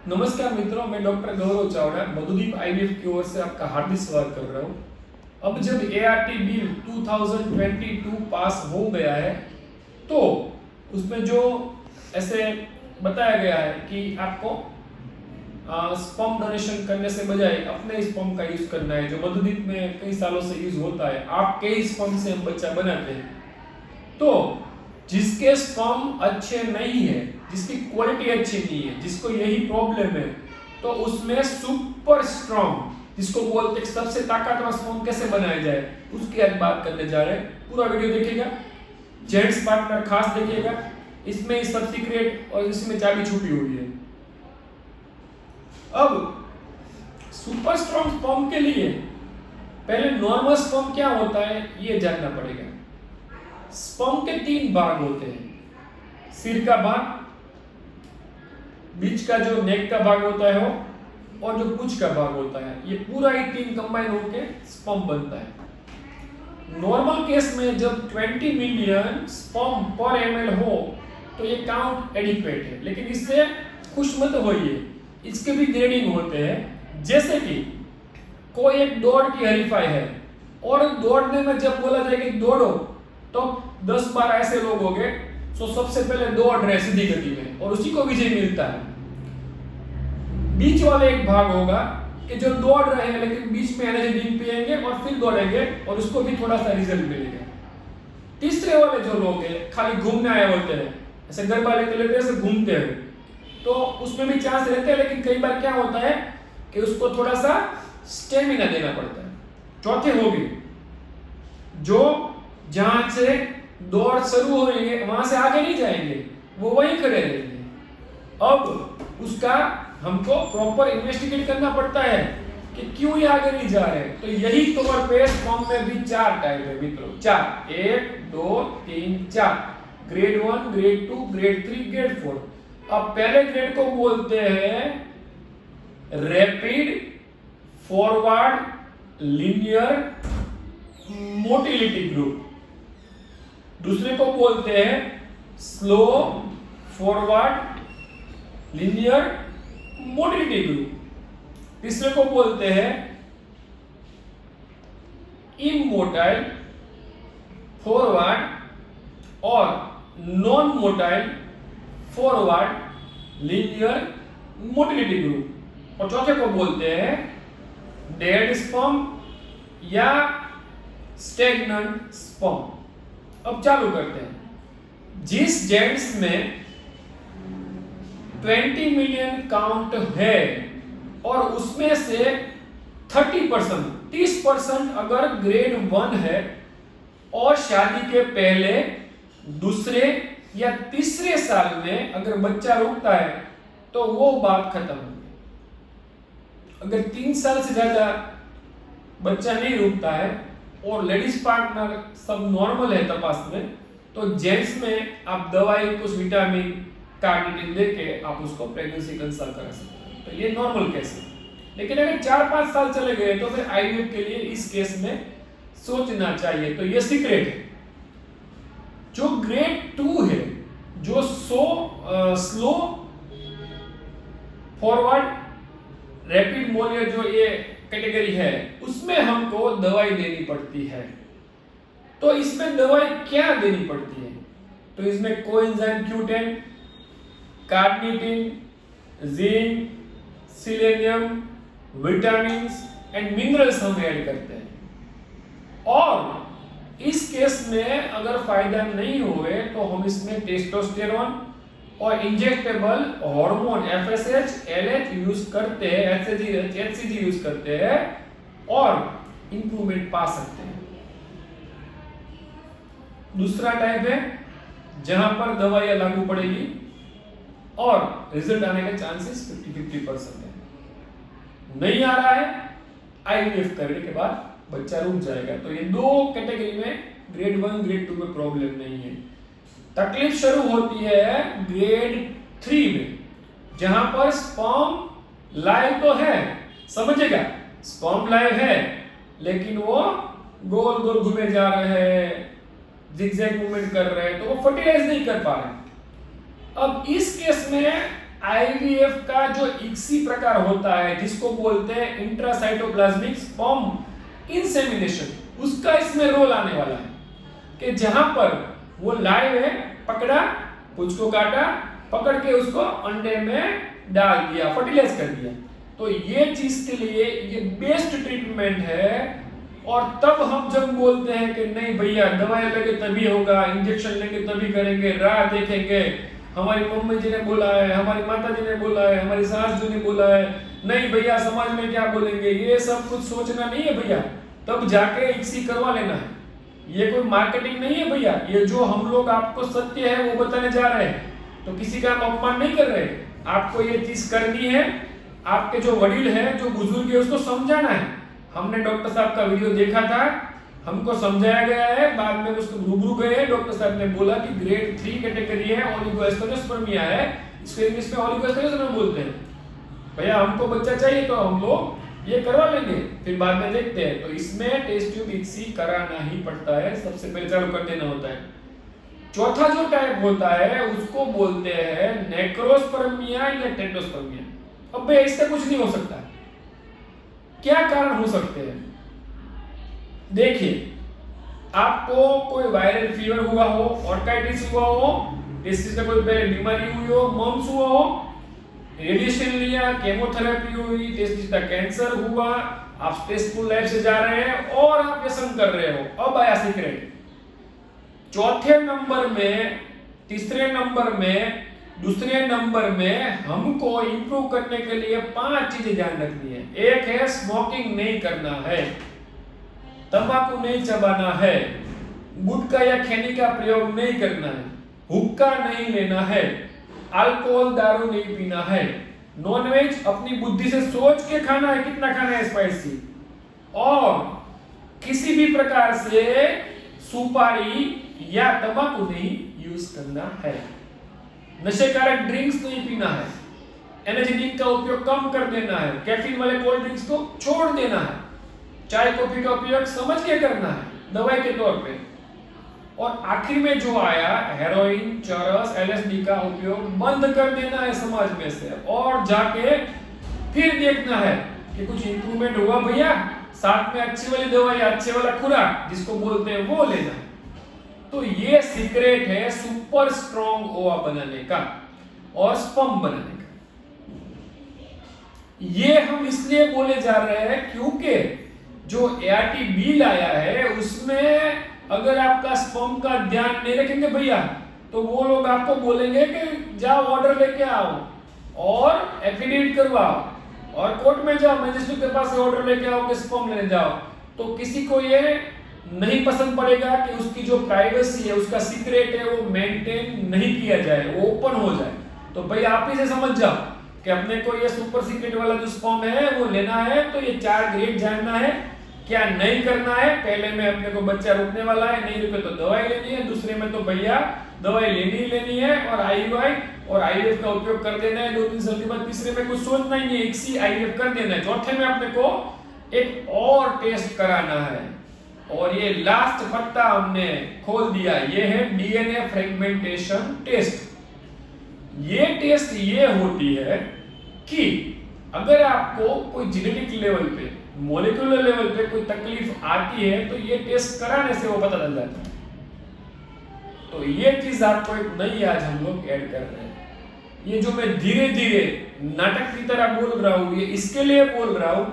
नमस्कार मित्रों, मैं डॉक्टर गौरव चावड़ा मधुदीप आईवीएफ की ओर से आपका हार्दिक स्वागत कर रहा हूं। अब जब एआरटी बिल 2022 पास हो गया है तो उसमें जो ऐसे बताया गया है कि आपको स्पर्म डोनेशन करने से बजाय अपने स्पर्म का यूज करना है, जो मधुदीप में कई सालों से यूज होता है। आपके स्पर्म से हम बच्चा बनाते हैं, तो जिसके स्पर्म अच्छे नहीं है, जिसकी क्वालिटी अच्छी नहीं है, जिसको यही प्रॉब्लम है, तो उसमें सुपर स्ट्रॉन्ग, जिसको बोलते हैं सबसे ताकतवर स्पर्म कैसे बनाया जाए, उसकी आज बात करने जा रहे हैं। पूरा वीडियो देखिएगा, जेंट्स पार्टनर खास देखिएगा, इसमें ही सब सीक्रेट और इसमें चाबी छुपी हुई है। अब सुपर स्ट्रॉन्ग स्पर्म के लिए पहले नॉर्मल स्पर्म क्या होता है ये जानना पड़ेगा। स्पर्म के 3 भाग होते हैं, सिर का भाग, बीच का जो नेक का भाग होता है वो, और जो पूंछ का भाग होता है। ये पूरा ही 3 कंबाइन होके स्पर्म बनता है। नॉर्मल केस में जब 20 मिलियन स्पर्म पर ml हो तो ये काउंट एडिक्वेट है, लेकिन इससे खुश मत होइए, इसके भी ग्रेडिंग होते हैं। जैसे कि कोई एक दौड़ की हरीफाई है और दौड़ने में जब बोला जाए कि दौड़ो तो 10-12 ऐसे लोग होंगे जो सबसे पहले दौड़ रहे सीधी गति में और उसी को विजय मिलता है। बीच वाले एक भाग होगा कि जो दौड़ रहे हैं लेकिन बीच में एनर्जी ड्रिंक पिएंगे और फिर दौड़ेंगे और उसको भी थोड़ा सा रिजल्ट मिलेगा। तीसरे वाले जो लोग हैं खाली घूमने आए होते हैं, ऐसे गरबा लेते ऐसे घूमते हैं, तो उसमें भी चांस रहते हैं, लेकिन कई बार क्या होता है कि उसको थोड़ा सा स्टेमिना देना पड़ता है। चौथे होगी जो जहां से दौड़ शुरू हो रही है वहां से आगे नहीं जाएंगे, वो वहीं खड़े रहेंगे। अब उसका हमको प्रॉपर इन्वेस्टिगेट करना पड़ता है कि क्यों ये आगे नहीं जा रहे। तो यही तौर पे स्पर्म में भी 4 टाइप है मित्रों, 4, 1 2 3 4, ग्रेड 1, ग्रेड 2, ग्रेड 3, ग्रेड 4। अब पहले ग्रेड को बोलते हैं rapid forward linear motility group, दूसरे को बोलते हैं slow forward linear motility group, तीसरे को बोलते हैं इमोटाइल फॉरवर्ड और non motile forward linear motility group, और चौथे को बोलते हैं डेड स्पर्म या स्टेगनेंट स्पर्म। अब चालू करते हैं। जिस जेंट्स में 20 मिलियन काउंट है और उसमें से 30% अगर ग्रेड 1 है और शादी के पहले दूसरे या तीसरे साल में अगर बच्चा रुकता है तो वो बात खत्म हो गई। अगर 3 साल से ज्यादा बच्चा नहीं रुकता है और लेडीज पार्टनर सब नॉर्मल है तपास में, तो जेंट्स में आप दवाई कुछ विटामिन कार्निटिन देके आप उसको प्रेगनेंसी कंसल्ट करा सकते हैं। तो ये नॉर्मल केस है। लेकिन अगर 4-5 साल चले गए तो फिर आईवीएफ के लिए इस केस में सोचना चाहिए। तो ये सीक्रेट है। जो ग्रेड 2 है, जो स्लो फॉरवर्ड रैपिड मोलियर जो ये कैटेगरी है, उसमें हमको दवाई देनी पड़ती है। तो इसमें दवाई क्या देनी पड़ती है? तो इसमें coenzyme Q10, carnitine, zinc, selenium, vitamins and minerals हम ऐड करते हैं। और इस केस में अगर फायदा नहीं हुए तो हम इसमें टेस्टोस्टेरोन और injectable hormone FSH, LH use करते हैं, HCG यूज करते हैं और इंप्रूवमेंट पा सकते हैं। दूसरा टाइप है जहां पर दवाइयां लागू पड़ेगी और रिजल्ट आने के चांसेस 50-50% है। नहीं आ रहा है, आईवीएफ करने के बाद बच्चा रुक जाएगा। तो ये 2 कैटेगरी में ग्रेड 1, ग्रेड 2 में प्रॉब्लम नहीं है। तकलीफ शुरू होती है ग्रेड 3 में, जहां पर स्पर्म लाइव तो है, समझेगा, स्पर्म लाइव है लेकिन वो गोल गोल घूमे जा रहे हैं, जिगजैग मूवमेंट कर रहे हैं, तो वो फर्टिलाइज नहीं कर पा रहे। अब इस केस में आईवीएफ का जो इक्सी प्रकार होता है जिसको बोलते हैं इंट्रासाइटोप्लाज्मिक स्पर्म इंसेमिनेशन, उसका इसमें रोल आने वाला है कि जहां पर वो लाइव है, पकड़ा, कुछ को काटा, पकड़ के उसको अंडे में डाल दिया, फर्टिलाइज कर दिया। तो ये चीज के लिए ये बेस्ट ट्रीटमेंट है। और तब हम जब बोलते हैं कि नहीं भैया दवाई लेंगे तभी होगा, इंजेक्शन लेंगे तभी करेंगे, राह देखेंगे, हमारी मम्मी जी ने बोला है, हमारी माता जी ने बोला है, हमारी सास जी ने बोला है, नहीं भैया समाज में क्या बोलेंगे, ये सब कुछ सोचना नहीं है भैया। तब जाके इक्सी करवा लेना है। ये कोई मार्केटिंग नहीं है भैया, ये जो हम लोग आपको सत्य है वो बताने जा रहे हैं, तो किसी का अपमान नहीं कर रहे। आपको ये चीज करनी है, आपके जो वडील है, जो बुजुर्ग है, उसको समझाना है। हमने डॉक्टर साहब का वीडियो देखा था, हमको समझाया गया है, बाद में उसको रूबरू गए, डॉक्टर साहब ने बोला कि ग्रेड 3 कैटेगरी है, ओलिगोएस्टेरोस्पर्मिया है, इसको इंग्लिश में ओलिगोएस्टेरोस्पर्मिया बोलते हैं। भैया हमको बच्चा चाहिए तो हम लोग ये करवा लेंगे, फिर बाद में देखते हैं। तो इसमें टेस्ट ट्यूब इक्सी कराना ही पड़ता है, सबसे पहले चालू कर देना होता है। चौथा जो टाइप होता है उसको बोलते हैं नेक्रोस्पर्मिया या टेंडोस्पर्मिया। अब भैया इसका कुछ नहीं हो सकता, क्या कारण हो सकते हैं? देखिए, आपको कोई वायरल फीवर हुआ हो, ऑर्काइटिस हुआ हो, टेस्टिस का कोई पहले बीमारी हुई हो, मम्स हुआ हो, रेडिएशन लिया, केमोथेरेपी हुई, टेस्टिस का कैंसर हुआ, आप स्ट्रेसफुल लाइफ से जा रहे हैं और आप व्यसन कर रहे हो। अब आया सीक्रेट। चौथे नंबर में, तीसरे नंबर में, दूसरे नंबर में हमको इंप्रूव करने के लिए 5 चीजें ध्यान रखनी है। एक है स्मोकिंग नहीं करना है, तंबाकू नहीं चबाना है, गुटखा या खैनी का प्रयोग नहीं करना है, हुक्का नहीं लेना है, अल्कोहल दारू नहीं पीना है, नॉनवेज अपनी बुद्धि से सोच के खाना है कितना खाना है स्पाइसी, और किसी भी प्रकार से सुपारी या तंबाकू नहीं यूज करना है, नशेकारक ड्रिंक्स नहीं पीना है, एनर्जी ड्रिंक का उपयोग कम कर देना है, कैफीन वाले कोल्ड ड्रिंक्स को छोड़ देना है, चाय कॉफी का उपयोग समझ के करना है दवाई के तौर पे, और आखिर में जो आया हेरोइन, चरस, एलएसडी का उपयोग बंद कर देना है समाज में से, और जाके फिर देखना है कि कुछ इंप्रूवमेंट हुआ भैया, साथ में अच्छी वाली दवाई, अच्छे वाला खुराक जिसको बोलते हैं वो लेना है। तो ये सीक्रेट है सुपर स्ट्रॉन्ग ओवा बनाने का और स्पर्म बनाने का। ये हम इसलिए बोले जा रहे हैं क्योंकि जो एआरटी बिल आया है उसमें अगर आपका स्पर्म का ध्यान नहीं रखेंगे भैया, तो वो लोग आपको बोलेंगे कि जाओ ऑर्डर लेके आओ और एफिडेविट करवाओ और कोर्ट में जाओ, मजिस्ट्रेट के पास ऑर्डर लेके आओ कि स्पर्म लेने जाओ। तो किसी को ये नहीं पसंद पड़ेगा कि उसकी जो प्राइवेसी है, उसका सीक्रेट है, वो मेंटेन नहीं किया जाए, वो ओपन हो जाए। तो भाई आप ही से समझ जाओ कि अपने को ये सुपर सीक्रेट वाला जो स्पर्म है वो लेना है, तो ये 4 ग्रेड जानना है, क्या नहीं करना है। पहले में अपने को बच्चा रुकने वाला है, नहीं रुके तो दवाई लेनी है, दूसरे में तो भैया दवाई लेनी है, और आईयूआई और आईवीएफ का उपयोग कर देना है 2-3 साल के बाद। तीसरे में कुछ सोचना ही नहीं, इक्सी आईवीएफ कर देना है। चौथे में अपने को एक और टेस्ट कराना है, और ये लास्ट पत्ता हमने खोल दिया, ये है डीएनए फ्रेगमेंटेशन टेस्ट। ये टेस्ट ये होती है कि अगर आपको कोई जेनेटिक लेवल पे, मॉलिक्यूलर लेवल पे कोई तकलीफ आती है तो ये टेस्ट कराने से वो पता चल जाता है। तो ये चीज आपको एक नई आज हम लोग ऐड कर रहे हैं। ये जो मैं धीरे धीरे नाटक की तरह बोल रहा हूं, ये इसके लिए बोल रहा हूं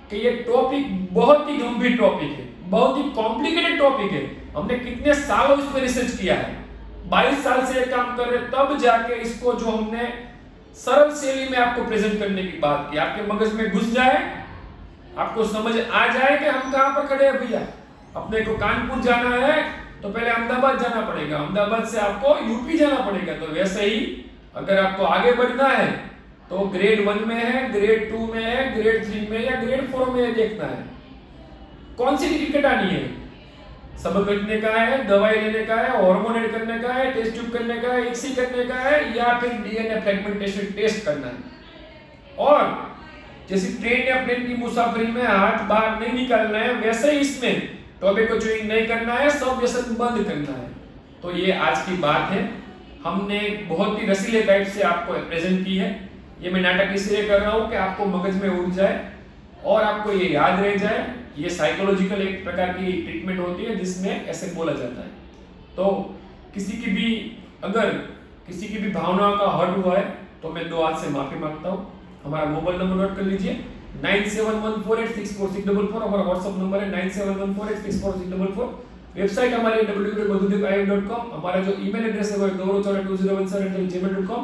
कि ये टॉपिक बहुत ही गंभीर टॉपिक है, बहुत ही कॉम्प्लिकेटेड टॉपिक है। हमने कितने सालों इस पर रिसर्च किया है, 22 साल से ये काम कर रहे, तब जाके इसको जो हमने सरल शैली में आपको प्रेजेंट करने की बात की, आपके मगज में घुस जाए, आपको समझ आ जाए कि हम कहां पर खड़े हैं भैया। अपने को कानपुर जाना है तो पहले अहमदाबाद जाना पड़ेगा, अहमदाबाद से आपको यूपी जाना पड़ेगा। तो वैसे ही अगर आपको आगे बढ़ना है तो ग्रेड 1 में है, ग्रेड 2 में है, ग्रेड 3 में या ग्रेड 4 में देखना है कौन सी टिकट आनी है। सबक रखने का है, दवाई लेने का है, हार्मोन ऐड करने का है, टेस्ट ट्यूब करने का है, इक्सी करने का है, या फिर डीएनए फ्रेगमेंटेशन टेस्ट करना है। और जैसे ट्रेन या प्लेन की मुसाफरी में हाथ बाहर नहीं निकालना है, वैसे ही इसमें टॉबैको च्यूइंग नहीं करना है, सब व्यसन बंद करना है। तो ये आज की बात है। हमने बहुत ही रसीले टाइप से आपको प्रेजेंट की है। ये मैं नाटक इसलिए कर रहा हूँ कि आपको मगज में उठ जाए और आपको ये याद रह जाए। ये साइकोलॉजिकल एक प्रकार की ट्रीटमेंट होती है जिसमें ऐसे बोला जाता है। तो किसी की भी अगर किसी की भी भावनाओं का हर्ट हुआ है तो मैं दो हाथ से माफी मांगता हूँ। हमारा मोबाइल नंबर नोट कर लीजिए 9714864644। हमारा व्हाट्सएप नंबर है 9714864644। वेबसाइट हमारी www.madhudip.com। हमारा जो ईमेल एड्रेस है वो है gaurav2017@gmail.com।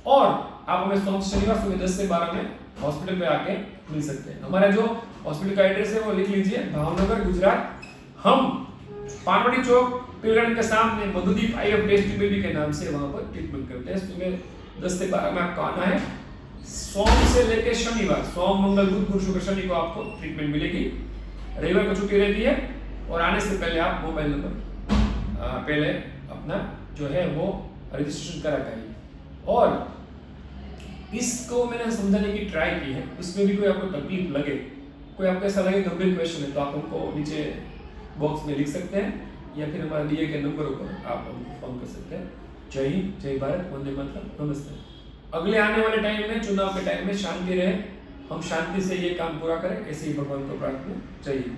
और आप हमें सोम शनिवार सुबह 10 से 12 में हॉस्पिटल पे आके मिल सकते हैं। हमारा जो हॉस्पिटल का एड्रेस है वो लिख लीजिए, भावनगर गुजरात। हम पानवड़ी चौक पिलगढ़ के सामने मधुदीप आईएफ टेस्ट बेबी के नाम से वहां पर ट्रीटमेंट करते हैं। सुबह 10 से 12 में आपको आना है। सोम से लेकर शनिवार, सोम मंगल बुध गुरु शुक्र शनि को आपको ट्रीटमेंट मिलेगी। रविवार को छुट्टी रहती है। और आने से पहले आप मोबाइल नंबर पहले अपना जो है वो रजिस्ट्रेशन करा चाहिए। और इसको मैंने समझाने की ट्राई की है। उसमें भी कोई आपको तकलीफ लगे, कोई आपको ऐसा लगे गंभीर क्वेश्चन है तो आप हमको नीचे बॉक्स में लिख सकते हैं या फिर हमारे दिए गए नंबरों पर आप हमको फोन कर सकते हैं। जय हिंद, जय भारत, वंदे मातरम, नमस्ते। अगले आने वाले टाइम में, चुनाव के टाइम में शांति रहे, हम शांति से ये काम पूरा करें, ऐसे ही भगवान को प्रार्थना। जय हिंद।